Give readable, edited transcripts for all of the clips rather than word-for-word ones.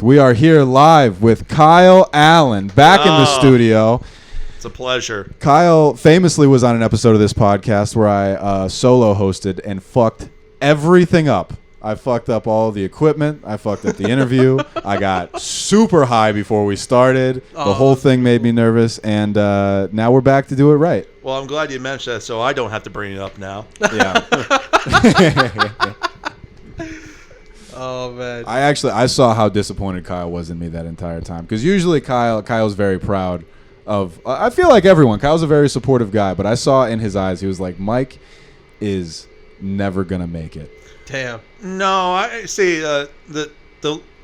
We are here live with Kyle Allen back in the studio. It's a pleasure. Kyle famously was on an episode of this podcast where I solo hosted and fucked everything up. I fucked up all the equipment. I fucked up the interview. I got super high before we started. The whole thing made me nervous, and now we're back to do it right. Well, I'm glad you mentioned that, so I don't have to bring it up now. Yeah. Oh man! I saw how disappointed Kyle was in me that entire time, because usually Kyle's very proud of. I feel like everyone. Kyle's a very supportive guy, but I saw in his eyes he was like, Mike is never gonna make it. Damn. No, I see. The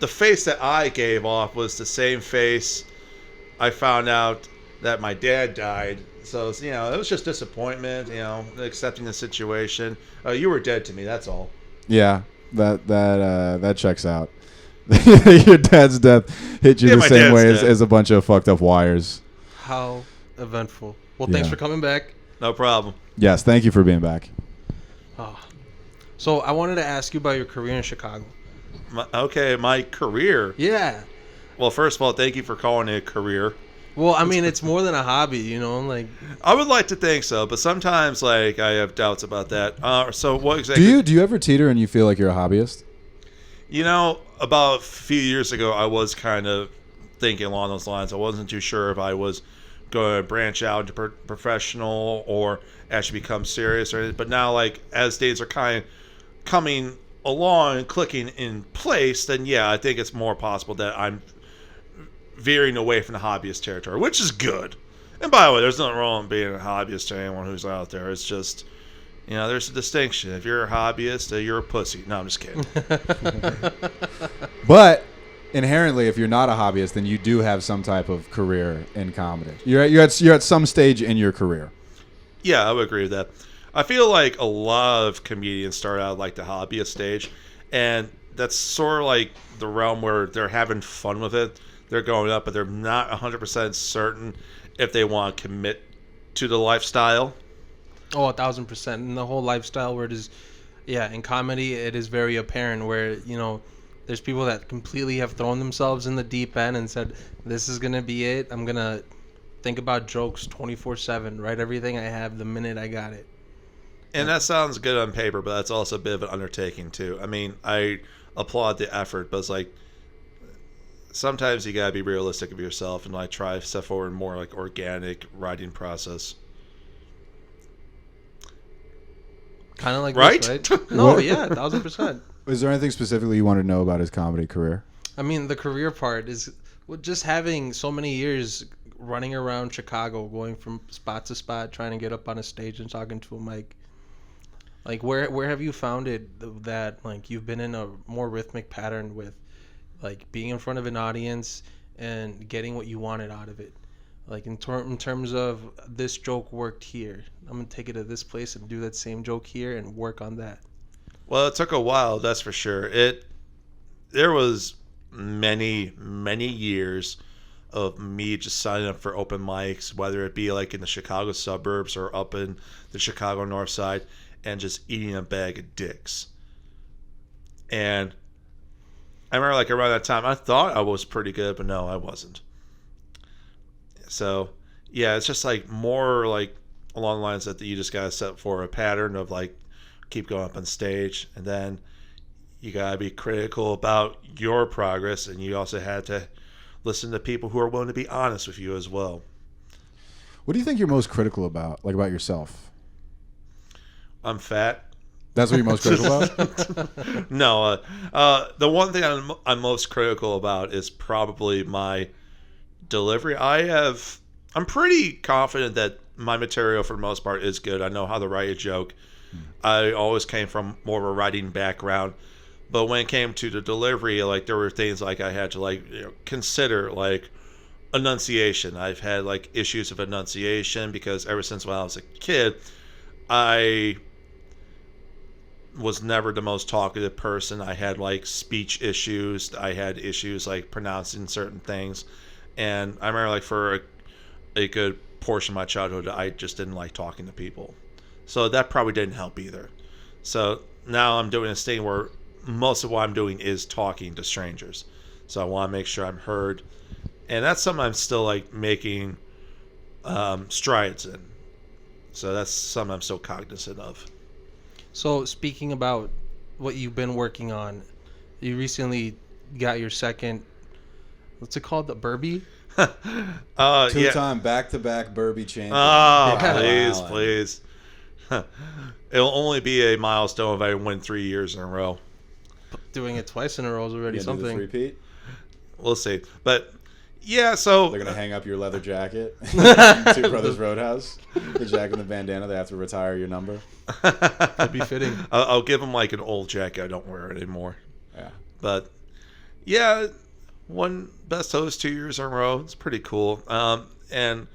face that I gave off was the same face I found out that my dad died. So it was just disappointment. Accepting the situation. You were dead to me. That's all. Yeah. That checks out. Your dad's death hit you the same way as a bunch of fucked up wires. How eventful. Well, thanks for coming back. No problem. Yes, thank you for being back. So I wanted to ask you about your career in Chicago. My career? Yeah. Well, first of all, thank you for calling it a career. Well, I mean, it's more than a hobby, like... I would like to think so, but sometimes, I have doubts about that. So what exactly... Do you ever teeter and you feel like you're a hobbyist? About a few years ago, I was kind of thinking along those lines. I wasn't too sure if I was going to branch out into professional or actually become serious or anything. But now, as days are kind of coming along and clicking in place, then, yeah, I think it's more possible that I'm veering away from the hobbyist territory, which is good. And by the way, there's nothing wrong with being a hobbyist to anyone who's out there. It's just, there's a distinction. If you're a hobbyist, you're a pussy. No, I'm just kidding. But inherently, if you're not a hobbyist, then you do have some type of career in comedy. You're at some stage in your career. Yeah, I would agree with that. I feel like a lot of comedians start out like the hobbyist stage, and that's sort of like the realm where they're having fun with it. They're going up, but they're not 100% certain if they want to commit to the lifestyle. Oh, 1,000%. And the whole lifestyle where it is, in comedy, it is very apparent where, there's people that completely have thrown themselves in the deep end and said, this is going to be it. I'm going to think about jokes 24/7, write everything I have the minute I got it. And that sounds good on paper, but that's also a bit of an undertaking, too. I mean, I applaud the effort, but it's sometimes you gotta be realistic of yourself and try to step forward more organic writing process. Kind of like right? This, right? No, yeah, 1,000%. Is there anything specifically you want to know about his comedy career? I mean, the career part is just having so many years running around Chicago, going from spot to spot, trying to get up on a stage and talking to a mic. Where have you found it that you've been in a more rhythmic pattern with being in front of an audience and getting what you wanted out of it? In terms of this joke worked here, I'm going to take it to this place and do that same joke here and work on that. Well, it took a while, that's for sure. There was many, many years of me just signing up for open mics, whether it be in the Chicago suburbs or up in the Chicago north side, and just eating a bag of dicks. And I remember around that time, I thought I was pretty good, but no, I wasn't. So, yeah, it's just more along the lines that you just got to set for a pattern of keep going up on stage, and then you got to be critical about your progress, and you also had to listen to people who are willing to be honest with you as well. What do you think you're most critical about, about yourself? I'm fat. That's what you're most critical about? No, the one thing I'm most critical about is probably my delivery. I'm pretty confident that my material for the most part is good. I know how to write a joke. I always came from more of a writing background, but when it came to the delivery, there were things I had to consider, enunciation. I've had issues of enunciation because ever since when I was a kid, I was never the most talkative person. I had speech issues. I had issues pronouncing certain things, and I remember for a good portion of my childhood, I just didn't like talking to people. So that probably didn't help either. So now I'm doing this thing where most of what I'm doing is talking to strangers. so I want to make sure I'm heard, and that's something I'm still like making strides in. So that's something I'm still cognizant of. So speaking about what you've been working on, you recently got your second. What's it called? The Burby? Two-time back-to-back Burby champion. Oh, Yeah. please, Allen. please. It'll only be a milestone if I win 3 years in a row. Doing it twice in a row is already You gonna do the something. three-peat? We'll see. But yeah, so They're gonna hang up your leather jacket. Two Brothers Roadhouse. The jacket and the bandana. They have to retire your number. That'd be fitting. I'll give them like an old jacket. I don't wear it anymore. Yeah. But yeah, won best host 2 years in a row. It's pretty cool. And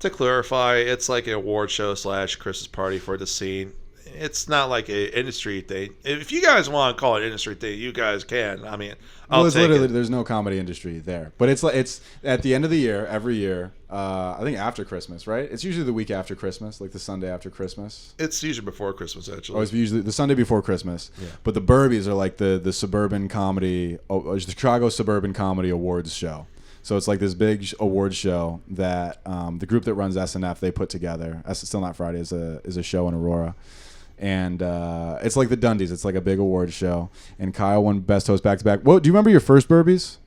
to clarify, it's like an award show / Christmas party for the scene. It's not like an industry thing. If you guys want to call it industry thing, you guys can. I mean, I'll It's take literally it. there's no comedy industry there, but it's like it's at the end of the year every year. I think after Christmas, right? It's usually the week after Christmas, like the Sunday after Christmas. It's usually before Christmas, actually. Or it's usually the Sunday before Christmas. Yeah. But the Burbies are like the suburban comedy, the Chicago Suburban Comedy Awards show. So it's like this big awards show that the group that runs SNF they put together. Still Not Friday is a show in Aurora. And it's like the Dundies. It's like a big award show. And Kyle won Best Host back-to-back. Well, do you remember your first Burbies?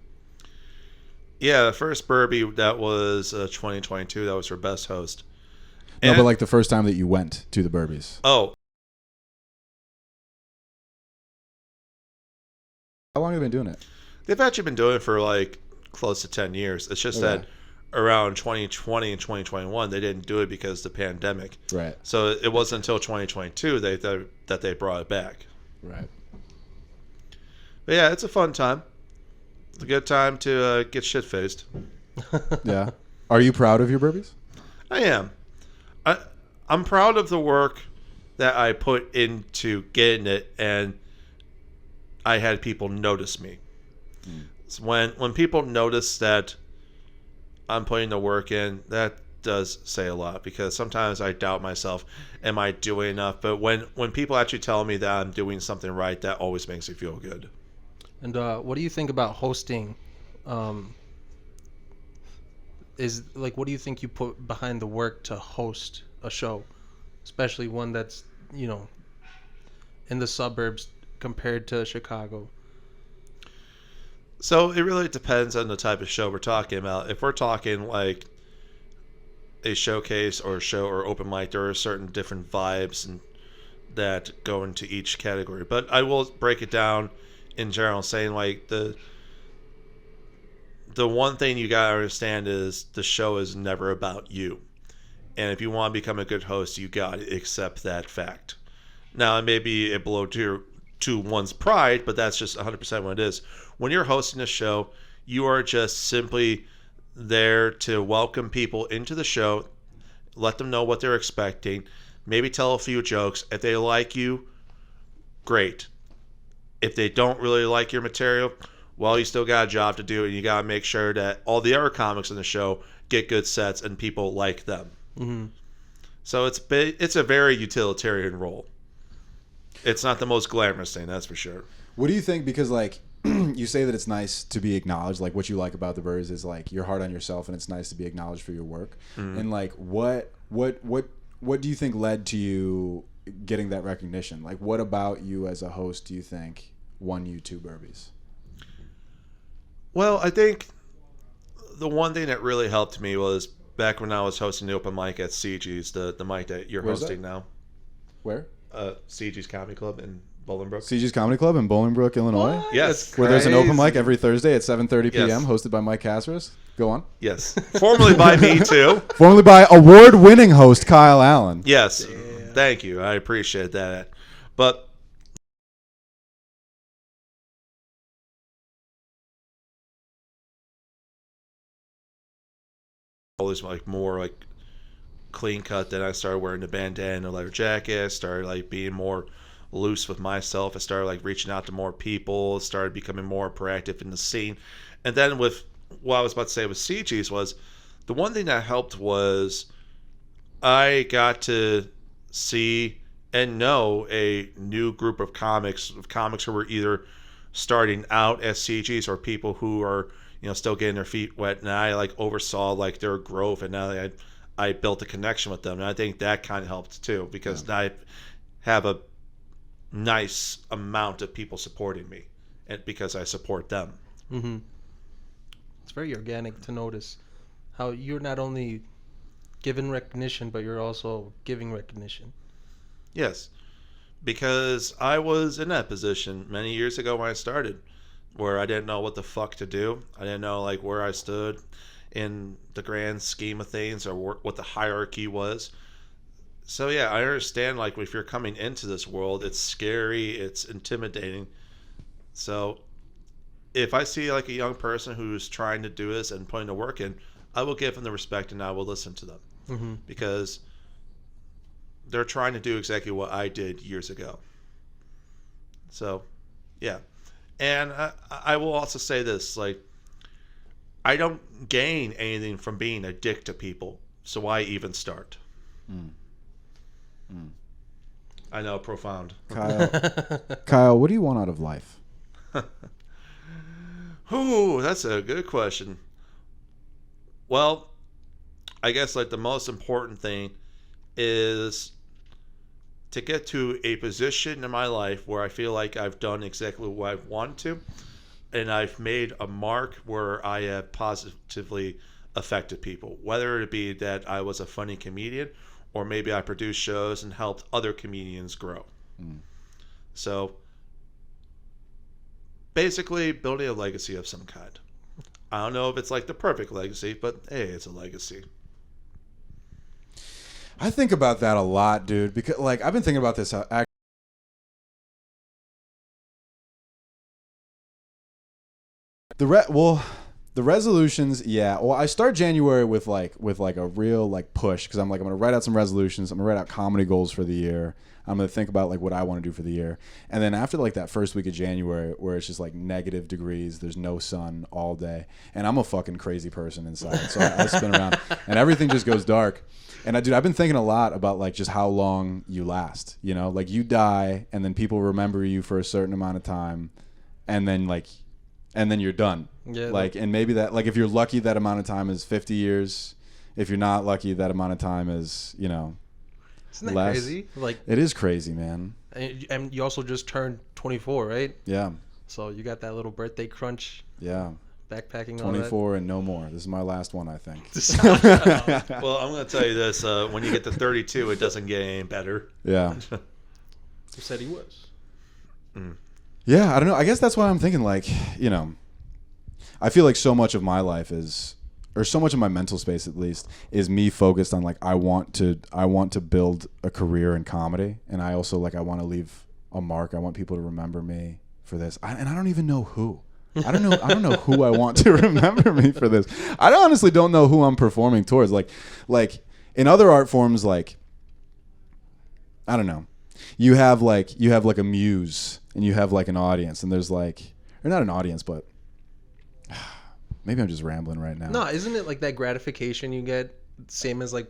Yeah, the first Burby, that was 2022. That was her best host. No, And- but like the first time that you went to the Burbies. Oh, How long have you been doing it? they've actually been doing it for like close to 10 years. It's just Okay. that around 2020 and 2021, they didn't do it because of the pandemic. Right. So it wasn't until 2022 that they brought it back. Right. But yeah, it's a fun time. It's a good time to get shit-faced. Yeah. Are you proud of your Burbies? I am. I'm proud of the work that I put into getting it, and I had people notice me. So when people notice that I'm putting the work in, that does say a lot, because sometimes I doubt myself. Am I doing enough? But when people actually tell me that I'm doing something right, that always makes me feel good. And what do you think about hosting? Is like, what do you think you put behind the work to host a show, especially one that's in the suburbs compared to Chicago? So it really depends on the type of show we're talking about. If we're talking like a showcase or a show or open mic, there are certain different vibes and that go into each category. But I will break it down in general, saying like the one thing you gotta understand is the show is never about you. And if you want to become a good host, you gotta accept that fact. Now, it may be a blow to one's pride, but that's just 100% what it is. When you're hosting a show, you are just simply there to welcome people into the show, let them know what they're expecting, maybe tell a few jokes. If they like you, great. If they don't really like your material, well, you still got a job to do, and you got to make sure that all the other comics in the show get good sets and people like them. Mm-hmm. So it's a very utilitarian role. It's not the most glamorous thing, that's for sure. What do you think? Because like you say that it's nice to be acknowledged. Like what you like about the Burbies is like you're hard on yourself, and it's nice to be acknowledged for your work. Mm-hmm. And like what do you think led to you getting that recognition? Like what about you as a host do you think won you 2 Burbies? Well, I think the one thing that really helped me was back when I was hosting the open mic at CG's, the mic that you're Where's hosting that? now. Where? CG's Comedy Club in Bolingbrook. CG's Comedy Club in Bolingbrook, Illinois. Yes. Where there's an open Crazy. mic every Thursday at 7:30 p.m. Yes. hosted by Mike Casarez. Go on. Yes. Formerly by me, too. Formerly by award-winning host Kyle Allen. Yes. Thank you. I appreciate that. But always like more like clean cut. Then I started wearing the bandana and the leather jacket. I started like being more loose with myself. I started like reaching out to more people, started becoming more proactive in the scene. And then with what I was about to say with CG's was the one thing that helped was I got to see and know a new group of comics who were either starting out as CGs or people who are still getting their feet wet, and I like oversaw like their growth, and now I built a connection with them, and I think that kind of helped too because I have a nice amount of people supporting me, and because I support them. Mm-hmm. It's very organic to notice how you're not only given recognition, but you're also giving recognition. Yes, because I was in that position many years ago when I started, where I didn't know what the fuck to do. I didn't know like where I stood in the grand scheme of things or what the hierarchy was. So yeah, I understand like if you're coming into this world, it's scary, it's intimidating. So if I see like a young person who's trying to do this and putting the work in, I will give them the respect and I will listen to them Mm-hmm. because they're trying to do exactly what I did years ago. So, yeah. And I will also say this, like, I don't gain anything from being a dick to people, so why even start? I know, profound. Kyle, what do you want out of life? Ooh, that's a good question. Well, I guess like the most important thing is to get to a position in my life where I feel like I've done exactly what I've wanted to, and I've made a mark where I have positively affected people. Whether it be that I was a funny comedian, or maybe I produced shows and helped other comedians grow. So basically, building a legacy of some kind. I don't know if it's like the perfect legacy, but hey, it's a legacy. I think about that a lot, dude, because like I've been thinking about this the resolutions, yeah. Well, I start January with like a real like push because I'm gonna write out some resolutions. I'm gonna write out comedy goals for the year. I'm gonna think about like what I want to do for the year, and then after like that first week of January where it's just like negative degrees, there's no sun all day, and I'm a fucking crazy person inside, so I spin around and everything just goes dark. And I've been thinking a lot about like just how long you last. You know, like you die, and then people remember you for a certain amount of time, and then you're done. Yeah. Like, and maybe that, like, if you're lucky, that amount of time is 50 years. If you're not lucky, that amount of time is, Isn't that less. crazy? Like, It is crazy, man. and you also just turned 24, right? Yeah, So you got that little birthday crunch, yeah. backpacking. All 24 and no more. This is my last one, I think. that. Well, I'm going to tell you this. When you get to 32, it doesn't get any better. Yeah. Who said he was? Yeah, I don't know. I guess that's why I'm thinking, like, I feel like so much of my life is, or so much of my mental space at least, is me focused on like I want to build a career in comedy, and I also like I want to leave a mark. I want people to remember me for this, and I don't even know who. I don't know who I want to remember me for this. I honestly don't know who I'm performing towards. Like in other art forms, like I don't know. You have like a muse, and you have like an audience, and there's like, or not an audience, but maybe I'm just rambling right now. No, isn't it like that gratification you get, same as like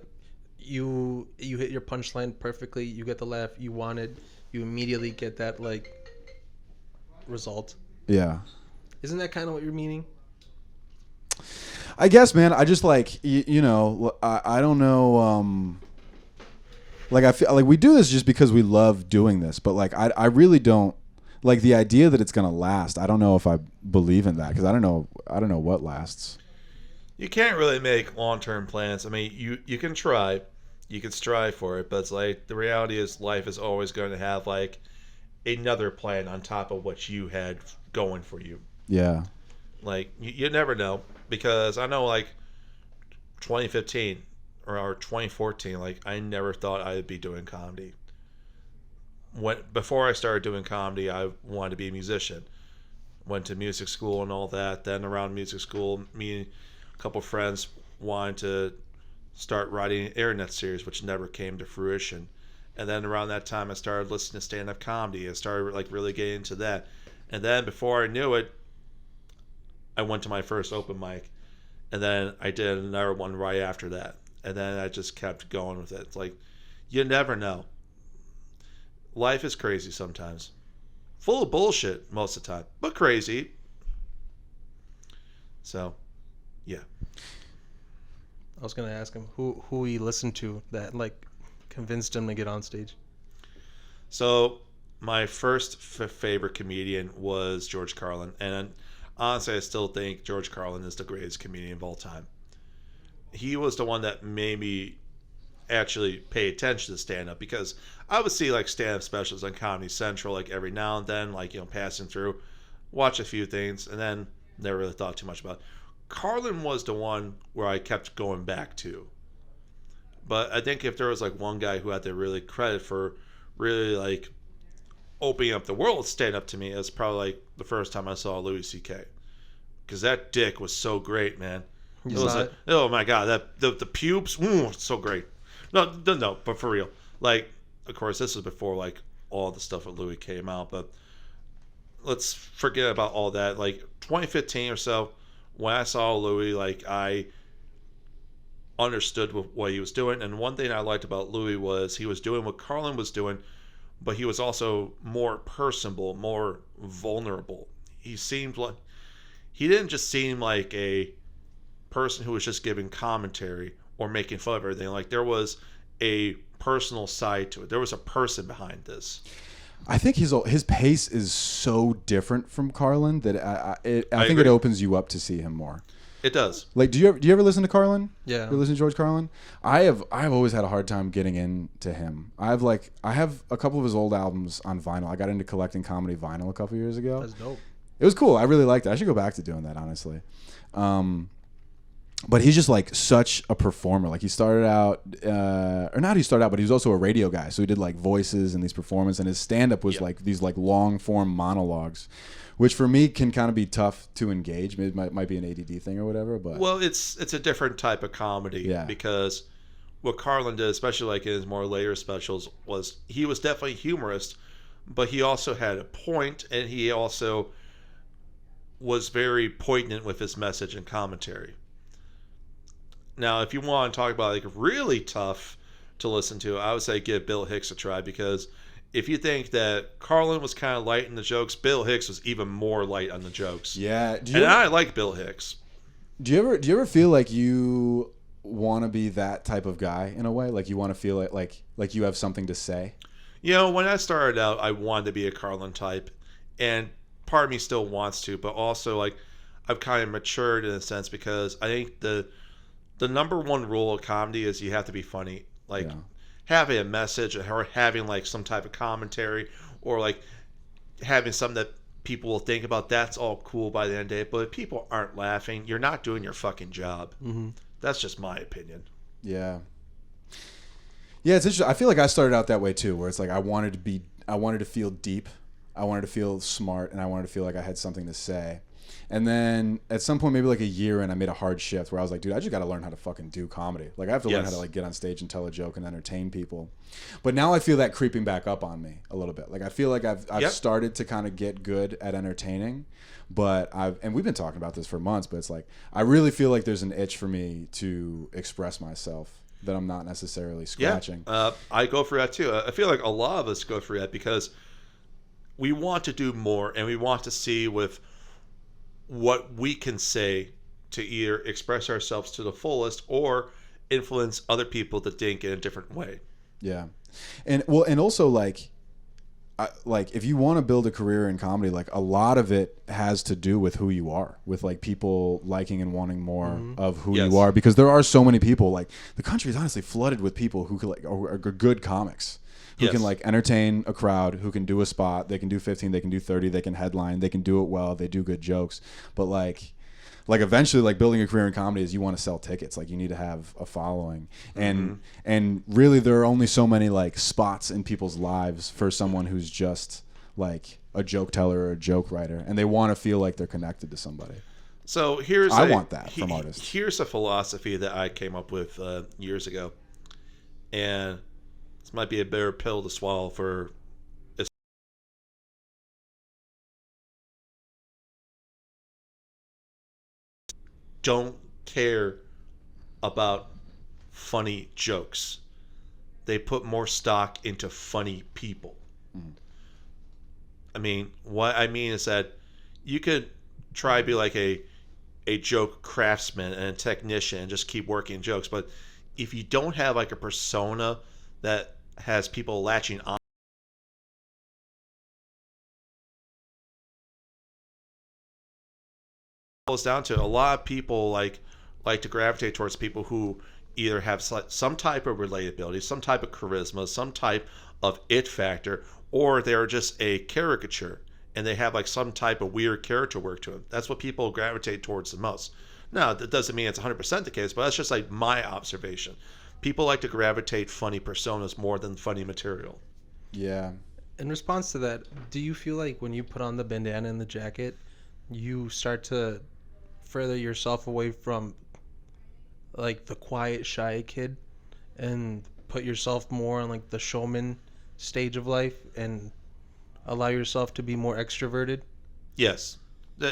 you hit your punchline perfectly, you get the laugh you wanted, you immediately get that like result. Yeah. Isn't that kind of what you're meaning? I guess, man. I just like I don't know. Like I feel like we do this just because we love doing this, but like I really don't like the idea that it's gonna last. I don't know if I believe in that because I don't know what lasts. You can't really make long-term plans. I mean, you can try, you can strive for it, but it's like the reality is life is always going to have like another plan on top of what you had going for you. Yeah. Like you never know, because I know like 2015 or 2014, like I never thought I'd be doing comedy. Before I started doing comedy, I wanted to be a musician. Went to music school and all that. Then around music school, me and a couple friends wanted to start writing an internet series, which never came to fruition. And then around that time, I started listening to stand-up comedy. I started like really getting into that. And then before I knew it, I went to my first open mic, and then I did another one right after that. And then I just kept going with it. It's like, you never know. Life is crazy sometimes. full of bullshit most of the time, but crazy. So, yeah. I was gonna ask him who he listened to that like convinced him to get on stage. So my first favorite comedian was George Carlin, and honestly, I still think George Carlin is the greatest comedian of all time. He was the one that made me actually pay attention to stand up, because I would see like stand up specials on Comedy Central like every now and then, like, you know, passing through, watch a few things, and then never really thought too much about it. Carlin was the one where I kept going back to. But I think if there was like one guy who had to really credit for really like opening up the world stand up to me, it was probably like the first time I saw Louis C.K. Because that dick was so great, man. It was like, oh my god, that the pubes, so great. No, but for real, like, of course, this was before like all the stuff with Louis came out, but let's forget about all that. Like 2015 or so, when I saw Louis, like, I understood what he was doing. And one thing I liked about Louis was he was doing what Carlin was doing, but he was also more personable, more vulnerable. He seemed like he didn't just seem like a person who was just giving commentary or making fun of everything. Like, there was a personal side to it. There was a person behind this. I think his pace is so different from Carlin that I think agree. it opens you up to see him more. It does. Like, do you ever listen to Carlin? Yeah. You listen to George Carlin? I've always had a hard time getting into him. I have a couple of his old albums on vinyl. I got into collecting comedy vinyl a couple of years ago. That's dope. It was cool. I really liked it. I should go back to doing that, honestly. But he's just like such a performer. Like, he started out, but he was also a radio guy. So he did like voices and these performances, and his stand-up was like these like long-form monologues, which for me can kind of be tough to engage. Maybe it might be an ADD thing or whatever. But well, it's a different type of comedy. Yeah. Because what Carlin did, especially like in his more later specials, was he was definitely humorist, but he also had a point, and he also was very poignant with his message and commentary. Now, if you want to talk about like really tough to listen to, I would say give Bill Hicks a try, because if you think that Carlin was kind of light in the jokes, Bill Hicks was even more light on the jokes. yeah, I like Bill Hicks. Do you ever feel like you want to be that type of guy in a way? Like, you want to feel like you have something to say? You know, when I started out, I wanted to be a Carlin type, and part of me still wants to, but also like I've kind of matured in a sense, because I think the number one rule of comedy is you have to be funny. Like, having a message or having like some type of commentary, or like having something that people will think about, that's all cool by the end of the day. But if people aren't laughing, you're not doing your fucking job. Mm-hmm. That's just my opinion. Yeah. Yeah, it's interesting. I feel like I started out that way too, where it's like I wanted to feel deep, I wanted to feel smart, and I wanted to feel like I had something to say. And then at some point, maybe like a year in, I made a hard shift where I was like, dude, I just got to learn how to fucking do comedy. Like, I have to learn how to like get on stage and tell a joke and entertain people. But now I feel that creeping back up on me a little bit. Like, I feel like I've started to kind of get good at entertaining, but and we've been talking about this for months, but it's like, I really feel like there's an itch for me to express myself that I'm not necessarily scratching. Yeah, I go for that too. I feel like a lot of us go for that, because we want to do more, and we want to see with what we can say to either express ourselves to the fullest or influence other people to think in a different way. Yeah. And also like if you want to build a career in comedy, like a lot of it has to do with who you are, with like people liking and wanting more of who you are, because there are so many people. Like, the country is honestly flooded with people who could, like, are good comics, who can like entertain a crowd, who can do a spot, they can do 15, they can do 30, they can headline, they can do it well, they do good jokes. But like eventually, like, building a career in comedy is you want to sell tickets. Like, you need to have a following. And really, there are only so many like spots in people's lives for someone who's just like a joke teller or a joke writer, and they want to feel like they're connected to somebody. So I want that from artists. Here's a philosophy that I came up with years ago, and this might be a bitter pill to swallow for. Don't care about funny jokes. They put more stock into funny people. I mean, what I mean is that you could try to be like a joke craftsman and a technician and just keep working jokes, but if you don't have like a persona that has people latching on, it goes down to a lot of people like to gravitate towards people who either have some type of relatability, some type of charisma, some type of it factor, or they're just a caricature and they have like some type of weird character work to them. That's what people gravitate towards the most. Now, that doesn't mean it's 100% the case, but that's just like my observation. People like to gravitate funny personas more than funny material. Yeah. In response to that, do you feel like when you put on the bandana and the jacket, you start to further yourself away from like the quiet, shy kid and put yourself more on like the showman stage of life and allow yourself to be more extroverted? Yes.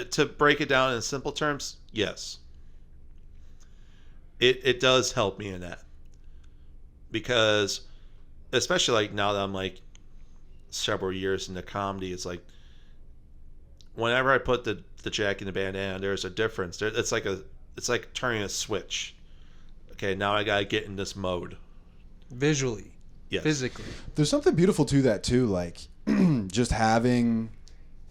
To break it down in simple terms, yes. It does help me in that. Because especially like now that I'm like several years into comedy, it's like whenever I put the jacket and the bandana, there's a difference. It's like turning a switch. Okay, now I gotta get in this mode. Visually, Yes. physically. There's something beautiful to that too, like just having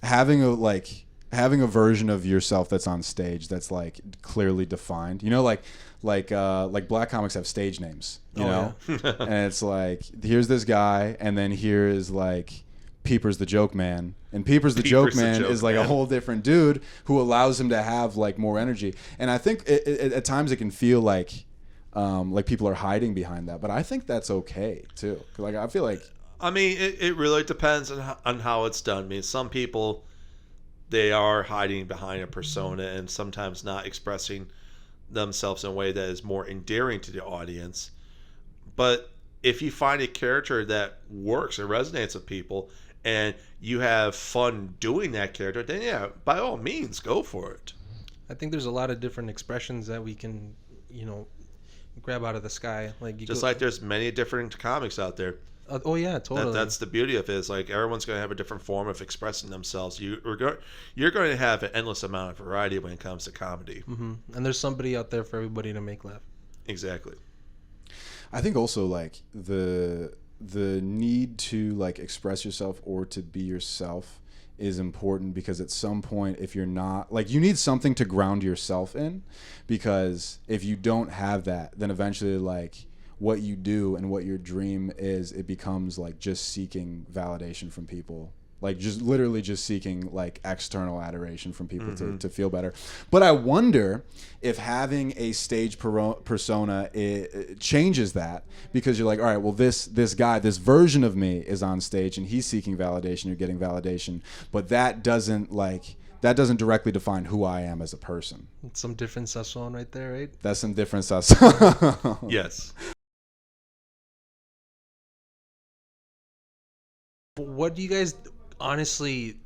a version of yourself that's on stage that's like clearly defined. You know, like black comics have stage names. You know, and it's like here's this guy, and then here is like Peepers the Joke Man, and Peepers the Joke Man is like a whole different dude who allows him to have like more energy. And I think at times it can feel like people are hiding behind that, but I think that's okay too. Like I feel like, I mean, it really depends on how it's done. I mean, some people, they are hiding behind a persona and sometimes not expressing themselves in a way that is more endearing to the audience. But if you find a character that works and resonates with people and you have fun doing that character, then yeah, by all means, go for it. I think there's a lot of different expressions that we can, grab out of the sky. Like Like there's many different comics out there. Oh yeah, totally. That's the beauty of it. Is like everyone's going to have a different form of expressing themselves. You're going to have an endless amount of variety when it comes to comedy. Mm-hmm. And there's somebody out there for everybody to make laugh. Exactly. I think also like the need to like express yourself or to be yourself is important, because at some point, if you're not, like, you need something to ground yourself in, because if you don't have that, then eventually like what you do and what your dream is, it becomes like just seeking validation from people, like just literally just seeking like external adoration from people to feel better. But I wonder if having a stage persona it changes that, because you're like, all right, well this guy, this version of me is on stage and he's seeking validation, you're getting validation, but that doesn't directly define who I am as a person. It's some different Sasson right there, right? That's some different stuff. Yes. What do you guys honestly?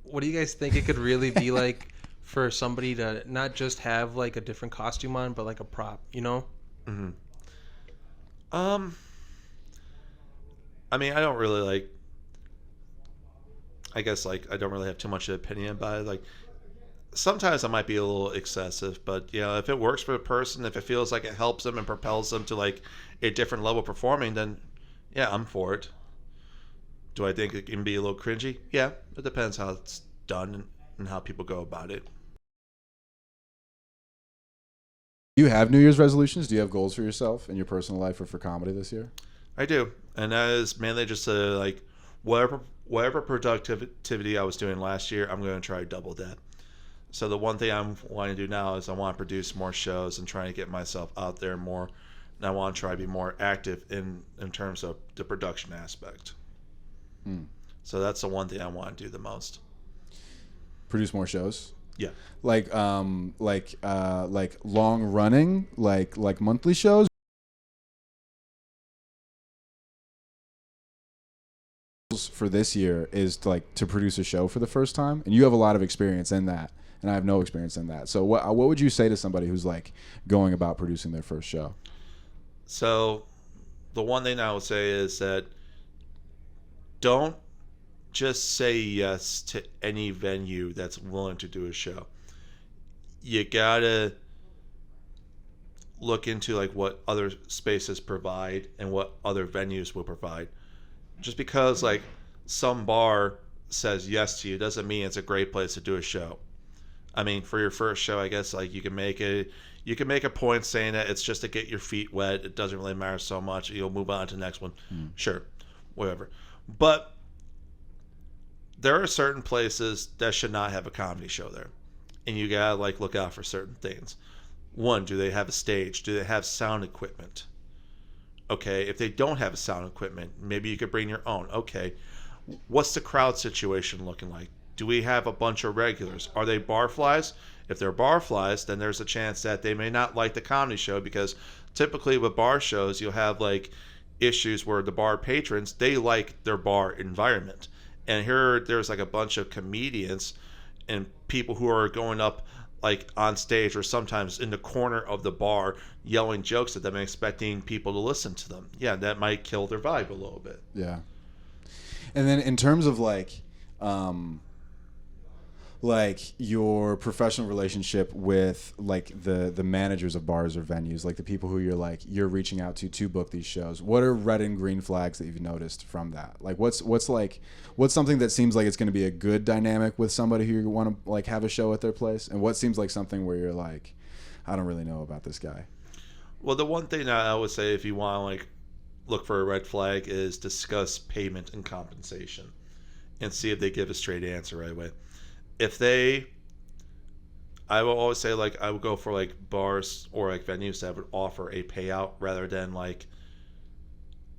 What do you guys think it could really be like for somebody to not just have like a different costume on, but like a prop? Mm-hmm. I mean, I don't really like. I guess like I don't really have too much of an opinion about it. Like sometimes I might be a little excessive, but if it works for the person, if it feels like it helps them and propels them to like a different level of performing, then yeah, I'm for it. Do I think it can be a little cringy? Yeah, it depends how it's done and how people go about it. Do you have New Year's resolutions? Do you have goals for yourself in your personal life or for comedy this year? I do, and that is mainly just to like whatever productivity I was doing last year, I'm going to try to double that. So the one thing I'm wanting to do now is I want to produce more shows and trying to get myself out there more, and I want to try to be more active in terms of the production aspect. So that's the one thing I want to do the most. Produce more shows? Yeah. Like long running, like monthly shows? For this year is to produce a show for the first time, and you have a lot of experience in that, and I have no experience in that. So what would you say to somebody who's like going about producing their first show? So the one thing I would say is that don't just say yes to any venue that's willing to do a show. You gotta look into like what other spaces provide and what other venues will provide. Just because like some bar says yes to you doesn't mean it's a great place to do a show. I mean, for your first show, I guess like you can make a point saying that it's just to get your feet wet. It doesn't really matter so much. You'll move on to the next one. Sure, whatever. But there are certain places that should not have a comedy show there, and you gotta like look out for certain things. One, do they have a stage? Do they have sound equipment? Okay, if they don't have a sound equipment, maybe you could bring your own. Okay, what's the crowd situation looking like? Do we have a bunch of regulars? Are they barflies? If they're barflies, then there's a chance that they may not like the comedy show, because typically with bar shows, you'll have like issues where the bar patrons, they like their bar environment. And here there's like a bunch of comedians and people who are going up like on stage or sometimes in the corner of the bar yelling jokes at them and expecting people to listen to them. Yeah, that might kill their vibe a little bit. Yeah. And then in terms of like your professional relationship with like the managers of bars or venues, like the people who you're reaching out to book these shows, what are red and green flags that you've noticed from that? Like what's something that seems like it's going to be a good dynamic with somebody who you want to like have a show at their place, and what seems like something where you're like, I don't really know about this guy? Well, the one thing that I would say if you want to like look for a red flag is discuss payment and compensation and see if they give a straight answer right away. If they, I will always say like I would go for like bars or like venues that would offer a payout rather than like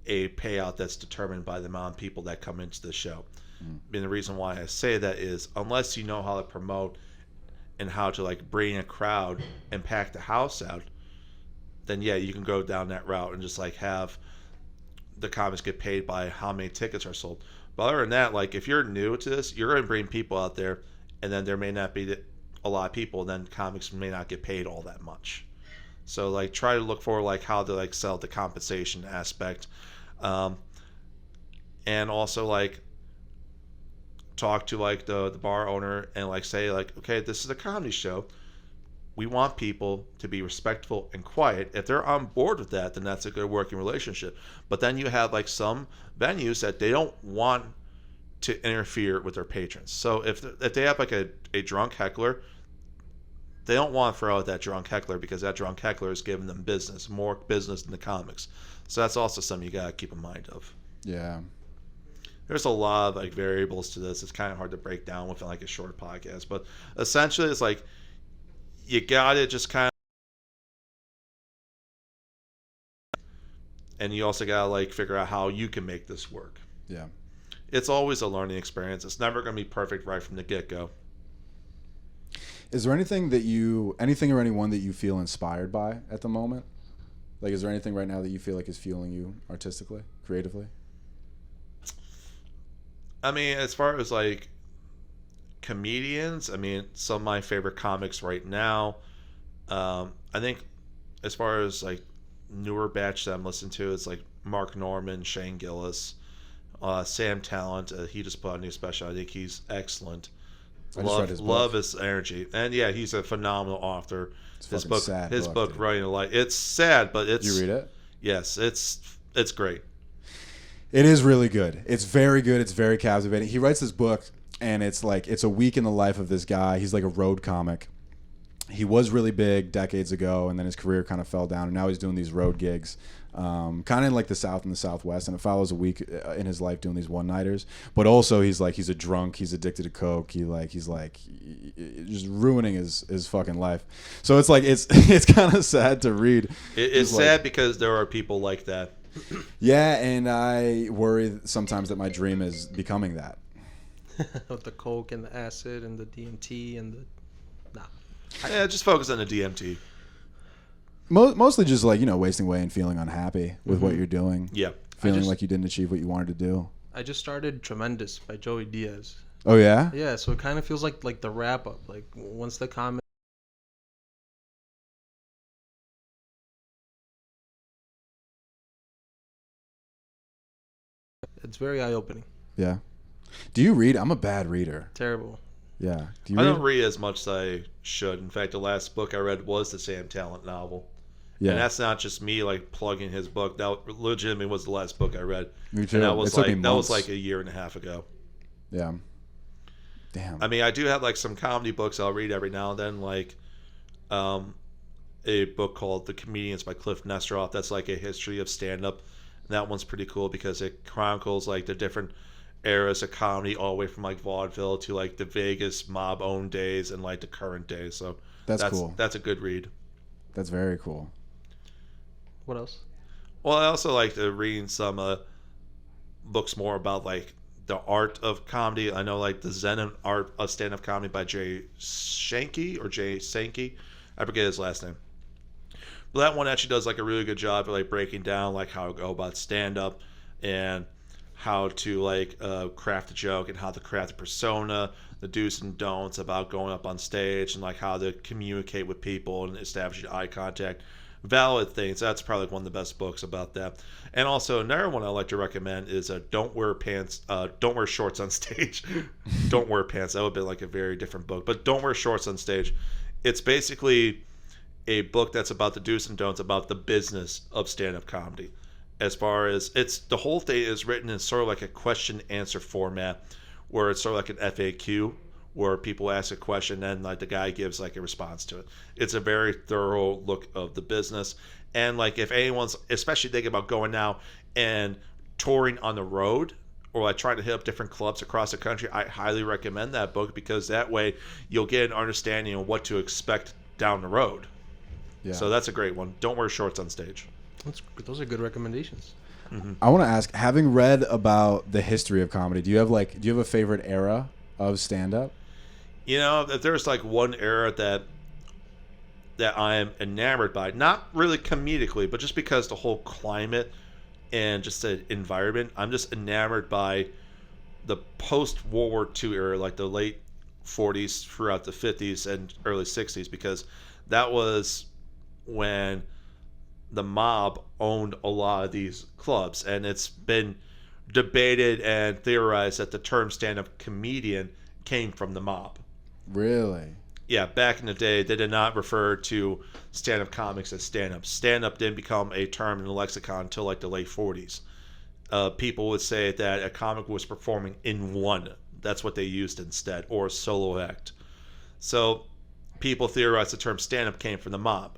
a payout that's determined by the amount of people that come into the show. And the reason why I say that is unless you know how to promote and how to like bring a crowd and pack the house out, then yeah, you can go down that route and just like have the comics get paid by how many tickets are sold. But other than that, like if you're new to this, you're going to bring people out there, and then there may not be a lot of people, then comics may not get paid all that much. So like try to look for like how to like sell the compensation aspect, and also like talk to like the bar owner and like say like, okay, this is a comedy show. We want people to be respectful and quiet. If they're on board with that, then that's a good working relationship. But then you have like some venues that they don't want to interfere with their patrons. So if they have like a drunk heckler, they don't want to throw out that drunk heckler because that drunk heckler is giving them business, more business than the comics. So that's also something you gotta keep in mind of. Yeah. There's a lot of like variables to this. It's kind of hard to break down within like a short podcast, but essentially it's like you gotta just kind of, and you also gotta like figure out how you can make this work. Yeah. It's always a learning experience. It's never gonna be perfect right from the get-go. Is there anything or anyone that you feel inspired by at the moment? Like, is there anything right now that you feel like is fueling you artistically, creatively? I mean, as far as like comedians, I mean, some of my favorite comics right now, I think as far as like newer batch that I'm listening to, it's like Mark Norman, Shane Gillis, Sam Talent. He just put out a new special. I think he's excellent. I just read his Love book. his energy, and yeah, he's a phenomenal author. It's His fucking book, sad his book, book, dude. Running a Light. It's sad, but it's. Did you read it? Yes, it's great. It is really good. It's very good. It's very captivating. He writes this book, and it's like it's a week in the life of this guy. He's like a road comic. He was really big decades ago, and then his career kind of fell down, and now he's doing these road gigs, kind of in like the South and the Southwest, and it follows a week in his life doing these one-nighters. But also, he's a drunk. He's addicted to coke. He's just ruining his fucking life. So it's like it's kind of sad to read. It's sad because there are people like that. Yeah, and I worry sometimes that my dream is becoming that. With the coke and the acid and the DMT and the Yeah, just focus on the DMT. Mostly just like, wasting away and feeling unhappy with what you're doing. Yeah. Feeling like you didn't achieve what you wanted to do. I just started Tremendous by Joey Diaz. Oh, yeah? Yeah, so it kind of feels like the wrap up. Like once the comment. It's very eye opening. Yeah. Do you read? I'm a bad reader. Terrible. Yeah. Do you I read? don't read as much as I should. In fact, the last book I read was the Sam Talent novel. Yeah. And that's not just me like plugging his book. That legitimately was the last book I read. Me too. And that was It took me that was months. like a year and a half ago. Yeah. Damn. I mean, I do have like some comedy books I'll read every now and then, like a book called The Comedians by Cliff Nesteroff. That's like a history of stand-up. And that one's pretty cool because it chronicles like the different eras of comedy, all the way from like vaudeville to like the Vegas mob-owned days and like the current days. So That's cool. That's a good read. That's very cool. What else? Well, I also like to read some books more about like the art of comedy. I know like the Zen and Art of Stand-Up Comedy by Jay Sankey. I forget his last name. But that one actually does like a really good job of like breaking down like how to go about stand-up and how to like craft a joke and how to craft a persona, the do's and don'ts about going up on stage and like how to communicate with people and establish eye contact. Valid things. That's probably one of the best books about that. And also another one I like to recommend is Don't Wear Shorts on Stage. Don't Wear Pants. That would be like a very different book. But Don't Wear Shorts on Stage. It's basically a book that's about the do's and don'ts about the business of stand-up comedy. As far as the whole thing is written in sort of like a question answer format where it's sort of like an FAQ where people ask a question and like the guy gives like a response to it. It's a very thorough look of the business. And like if anyone's especially thinking about going now and touring on the road or like trying to hit up different clubs across the country, I highly recommend that book because that way you'll get an understanding of what to expect down the road. Yeah. So that's a great one. Don't Wear Shorts on Stage. Those are good recommendations. I want to ask, having read about the history of comedy, do you have a favorite era of stand-up? You know, if there's like one era that I am enamored by, not really comedically, but just because the whole climate and just the environment, I'm just enamored by the post-World War II era, like the late 40s throughout the 50s and early 60s, because that was when the mob owned a lot of these clubs, and it's been debated and theorized that the term stand-up comedian came from the mob. Really? Yeah, back in the day, they did not refer to stand-up comics as stand-up. Stand-up didn't become a term in the lexicon until like the late 40s. People would say that a comic was performing in one. That's what they used instead, or a solo act. So people theorized the term stand-up came from the mob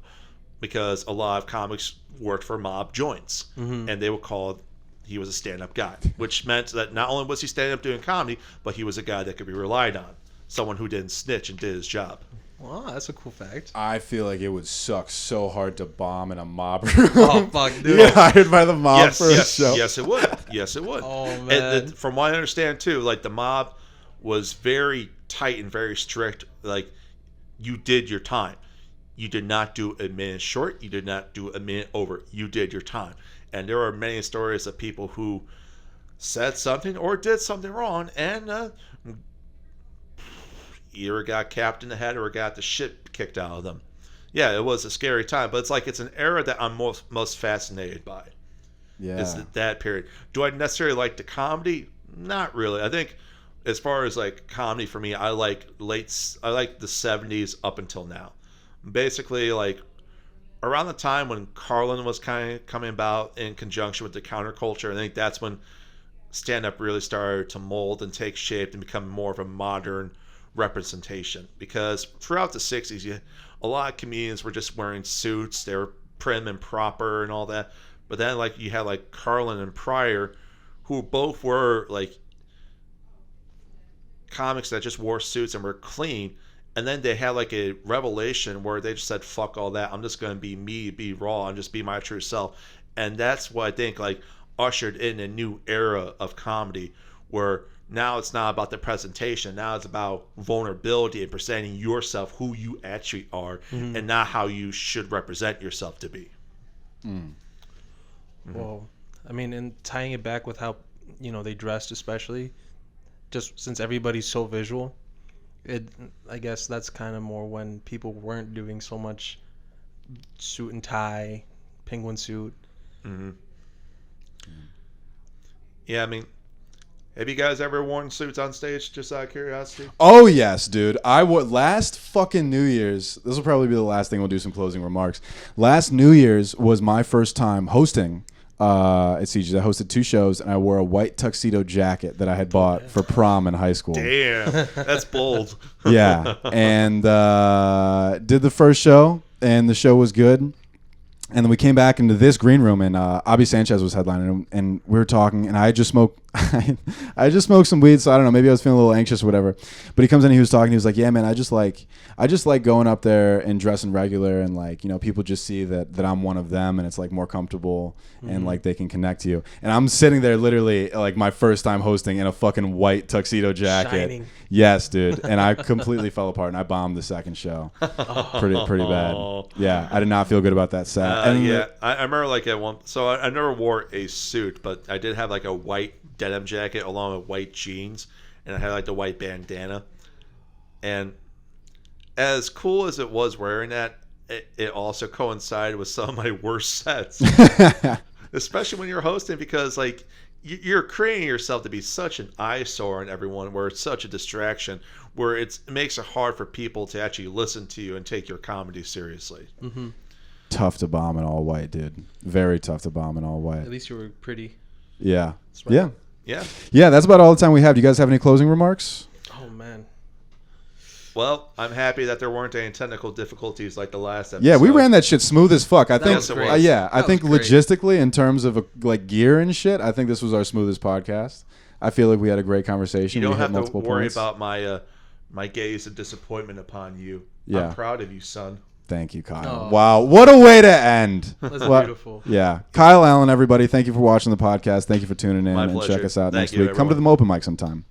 because a lot of comics worked for mob joints, and they were called he was a stand-up guy, which meant that not only was he standing up doing comedy, but he was a guy that could be relied on, someone who didn't snitch and did his job. Wow, that's a cool fact. I feel like it would suck so hard to bomb in a mob room. Oh, fuck, dude. Get hired by the mob for a show. Yes, it would. Yes, it would. Oh, man. And from what I understand, too, like the mob was very tight and very strict. Like, you did your time. You did not do a minute short. You did not do a minute over. You did your time. And there are many stories of people who said something or did something wrong and either got capped in the head or got the shit kicked out of them. Yeah, it was a scary time, but it's an era that I'm most fascinated by. Yeah. Is that period. Do I necessarily like the comedy? Not really. I think as far as like comedy for me, I like the 70s up until now. Basically, like around the time when Carlin was kind of coming about in conjunction with the counterculture, I think that's when stand-up really started to mold and take shape and become more of a modern representation. Because throughout the 60s, a lot of comedians were just wearing suits. They were prim and proper and all that. But then like you had like Carlin and Pryor, who both were like comics that just wore suits and were clean. And then they had like a revelation where they just said, fuck all that. I'm just going to be me, be raw, and just be my true self. And that's what I think like ushered in a new era of comedy where now it's not about the presentation. Now it's about vulnerability and presenting yourself, who you actually are, and not how you should represent yourself to be. Well, I mean, and tying it back with how, they dressed, especially, just since everybody's so visual, I guess that's kind of more when people weren't doing so much suit and tie, penguin suit. Yeah, I mean, Have you guys ever worn suits on stage? Just out of curiosity. Oh yes, dude. I would last fucking New Year's. This will probably be the last thing we'll do some closing remarks. Last New Year's was my first time hosting at CG's. I hosted 2 shows and I wore a white tuxedo jacket that I had bought for prom in high school. Damn, that's bold. Yeah, and did the first show, and the show was good. And then we came back into this green room, and Abby Sanchez was headlining, and we were talking, and I had just smoked, I just smoked some weed, so I don't know, maybe I was feeling a little anxious or whatever. But he comes in, and he was talking, he was like, "Yeah, man, I just like going up there and dressing regular, and like, you know, people just see that I'm one of them, and it's like more comfortable, and like they can connect to you." And I'm sitting there, literally, like my first time hosting in a fucking white tuxedo jacket. Shining. Yes, dude. And I completely fell apart, and I bombed the second show, pretty bad. Yeah, I did not feel good about that set. Yeah, I remember like at one. So I never wore a suit, but I did have like a white denim jacket along with white jeans, and I had like the white bandana. And as cool as it was wearing that, it also coincided with some of my worst sets, especially when you're hosting, because like you're creating yourself to be such an eyesore on everyone, where it's such a distraction, where it makes it hard for people to actually listen to you and take your comedy seriously. Mm-hmm. Tough to bomb in all white, dude. Very tough to bomb in all white. At least you were pretty. Yeah. Right. Yeah. Yeah. Yeah, that's about all the time we have. Do you guys have any closing remarks? Oh man. Well, I'm happy that there weren't any technical difficulties like the last episode. Yeah, we ran that shit smooth as fuck. I think. was great. I think was great. logistically, in terms of like gear and shit, I think this was our smoothest podcast. I feel like we had a great conversation. You don't We hit have to multiple worry points. about my gaze of disappointment upon you. Yeah. I'm proud of you, son. Thank you, Kyle. Oh. Wow, what a way to end. That's Well, beautiful. Yeah, Kyle Allen, everybody. Thank you for watching the podcast. Thank you for tuning in, My and pleasure. check us out Thank next you, week. Come to everyone. the open mic sometime.